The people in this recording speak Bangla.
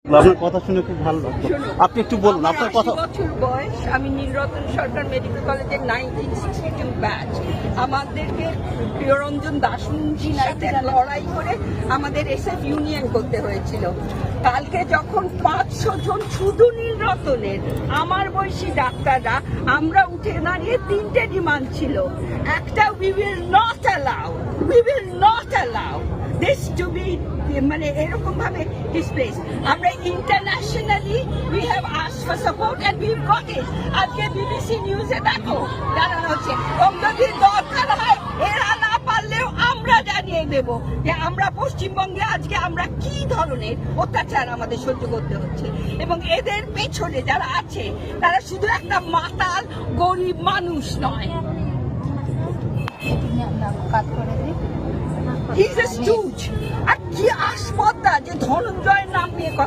আপনার কথা শুনে খুব ভালো লাগলো। আপনি একটু বলুন আপনার কথা। 80 বছর বয়স, আমি নীলরতন সরকার মেডিকেল কলেজের 1962 ব্যাচ। আমাদেরকে প্রিয়রঞ্জন দাসুজির সাথে লড়াই করে আমাদের এসএফ ইউনিয়ন করতে হয়েছিল। কালকে যখন 500 জন শুধু নীলরতনের আমার বয়সী ডাক্তাররা আমরা উঠে দাঁড়িয়ে 3টে ডিমান্ড ছিল। একটা, we will not allow this to be মানে এরকম ভাবে ডিসপ্লেস। আমরা internationally we have asked for support and we got it. আজকে বিবিসি নিউজে দেখো জানানো হচ্ছে, যদি দরকার হয় এরা না পারলেও আমরা জানিয়ে দেব যে আমরা পশ্চিমবঙ্গে আজকে আমরা কি ধরনের অত্যাচার আমাদের সহ্য করতে হচ্ছে। এবং এদের পেছনে যারা আছে তারা শুধু একটা মাতাল গরিব মানুষ নয়। He's a stooge. আর কি আসপদ্দা যে ধনঞ্জয়ের নাম নিয়ে কথা